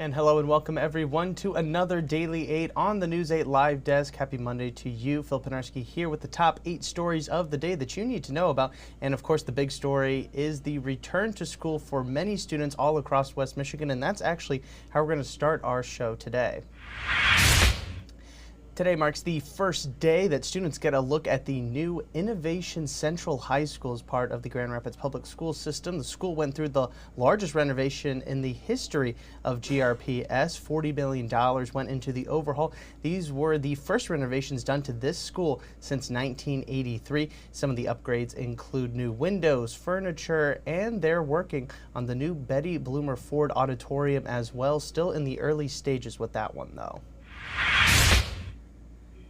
And hello and welcome everyone to another Daily 8 on the News 8 Live Desk. Happy Monday to you. Phil Pinarski here with the top 8 stories of the day that you need to know about. And of course, the big story is the return to school for many students all across West Michigan. And that's actually how we're going to start our show today. Today marks the first day that students get a look at the new Innovation Central High School as part of the Grand Rapids Public School System. The school went through the largest renovation in the history of GRPS. $40 million went into the overhaul. These were the first renovations done to this school since 1983. Some of the upgrades include new windows, furniture, and they're working on the new Betty Bloomer Ford Auditorium as well. Still in the early stages with that one, though.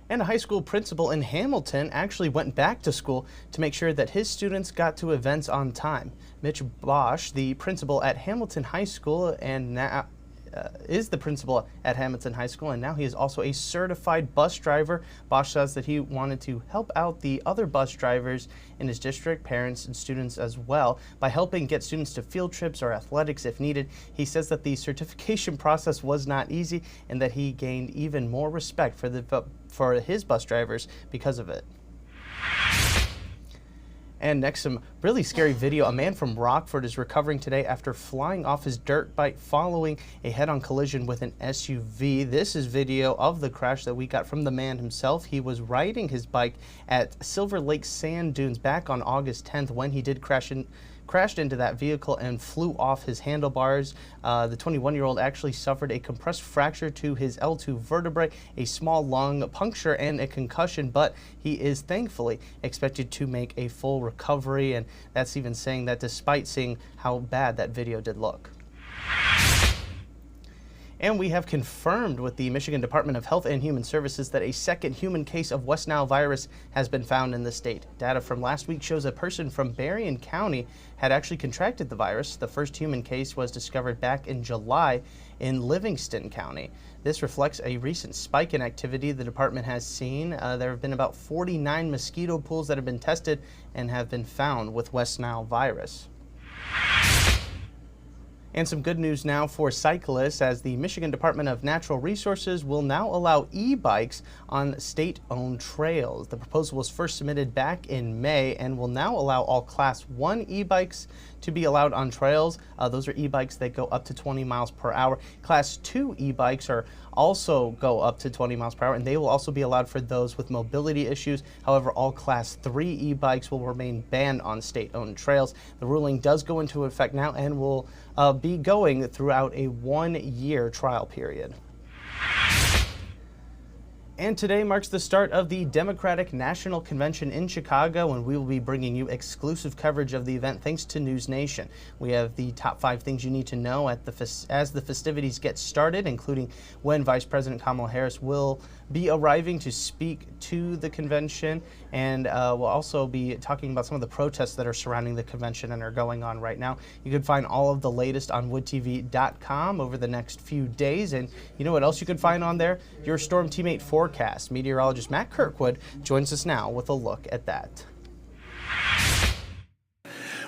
And a high school principal in Hamilton actually went back to school to make sure that his students got to events on time. Mitch Bosch, the principal at Hamilton High School, and now is the principal at Hamilton High School, and now he is also a certified bus driver. Bosch says that he wanted to help out the other bus drivers in his district, parents and students as well, by helping get students to field trips or athletics if needed. He says that the certification process was not easy and that he gained even more respect for his bus drivers because of it. And next, some really scary video. A man from Rockford is recovering today after flying off his dirt bike following a head-on collision with an SUV. This is video of the crash that we got from the man himself. He was riding his bike at Silver Lake Sand Dunes back on August 10th when he did crashed into that vehicle and flew off his handlebars. The 21-year-old actually suffered a compressed fracture to his L2 vertebrae, a small lung puncture, and a concussion, but he is thankfully expected to make a full recovery, and that's even saying that despite seeing how bad that video did look. And we have confirmed with the Michigan Department of Health and Human Services that a second human case of West Nile virus has been found in the state. Data from last week shows a person from Berrien County had actually contracted the virus. The first human case was discovered back in July in Livingston County. This reflects a recent spike in activity the department has seen. There have been about 49 mosquito pools that have been tested and have been found with West Nile virus. And some good news now for cyclists, as the Michigan Department of Natural Resources will now allow e-bikes on state-owned trails. The proposal was first submitted back in May and will now allow all Class 1 e-bikes to be allowed on trails. Those are e-bikes that go up to 20 miles per hour. Class 2 e-bikes also go up to 20 miles per hour, and they will also be allowed for those with mobility issues. However, all Class 3 e-bikes will remain banned on state-owned trails. The ruling does go into effect now and will be going throughout a 1-year trial period. And today marks the start of the Democratic National Convention in Chicago, and we will be bringing you exclusive coverage of the event thanks to News Nation. We have the top 5 things you need to know as the festivities get started, including when Vice President Kamala Harris will be arriving to speak to the convention, and we'll also be talking about some of the protests that are surrounding the convention and are going on right now. You can find all of the latest on woodtv.com over the next few days, and you know what else you can find on there? Your Storm Teammate forecast. Meteorologist Matt Kirkwood joins us now with a look at that.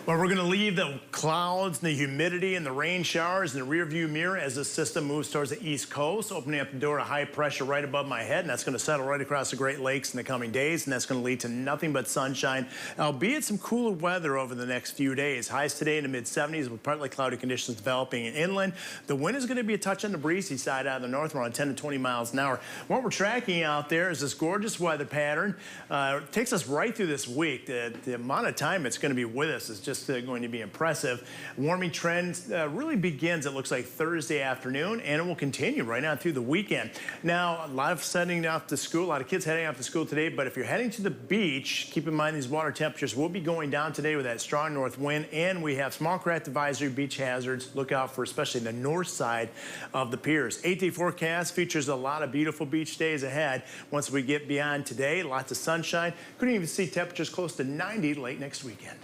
Well, we're going to leave the clouds and the humidity and the rain showers in the rearview mirror as the system moves towards the east coast, opening up the door to high pressure right above my head, and that's going to settle right across the Great Lakes in the coming days, and that's going to lead to nothing but sunshine, albeit some cooler weather over the next few days. Highs today in the mid-70s with partly cloudy conditions developing inland. The wind is going to be a touch on the breezy side out of the north, around 10 to 20 miles an hour. What we're tracking out there is this gorgeous weather pattern. It takes us right through this week. The amount of time it's going to be with us is just going to be impressive. Warming trend really begins, it looks like, Thursday afternoon, and it will continue right now through the weekend. Now, a lot of heading off to school, a lot of kids heading off to school today, but if you're heading to the beach, keep in mind these water temperatures will be going down today with that strong north wind, and we have small craft advisory, beach hazards. Look out for especially the north side of the piers. 8-day forecast features a lot of beautiful beach days ahead. Once we get beyond today, lots of sunshine. Couldn't even see temperatures close to 90 late next weekend.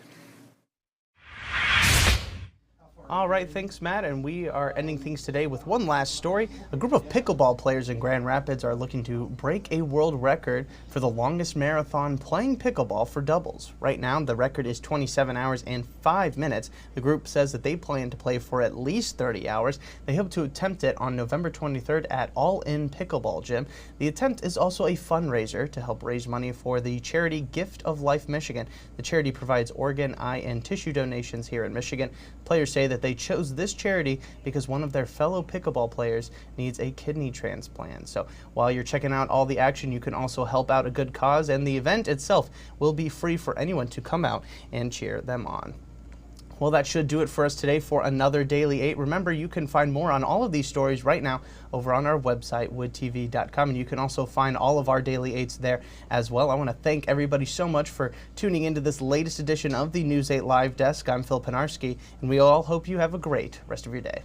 All right, thanks, Matt. And we are ending things today with one last story. A group of pickleball players in Grand Rapids are looking to break a world record for the longest marathon playing pickleball for doubles. Right now, the record is 27 hours and 5 minutes. The group says that they plan to play for at least 30 hours. They hope to attempt it on November 23rd at All In Pickleball Gym. The attempt is also a fundraiser to help raise money for the charity Gift of Life Michigan. The charity provides organ, eye, and tissue donations here in Michigan. Players say that they chose this charity because one of their fellow pickleball players needs a kidney transplant. So while you're checking out all the action, you can also help out a good cause, and the event itself will be free for anyone to come out and cheer them on. Well, that should do it for us today for another Daily 8. Remember, you can find more on all of these stories right now over on our website, woodtv.com, and you can also find all of our Daily 8s there as well. I want to thank everybody so much for tuning into this latest edition of the News 8 Live Desk. I'm Phil Penarski, and we all hope you have a great rest of your day.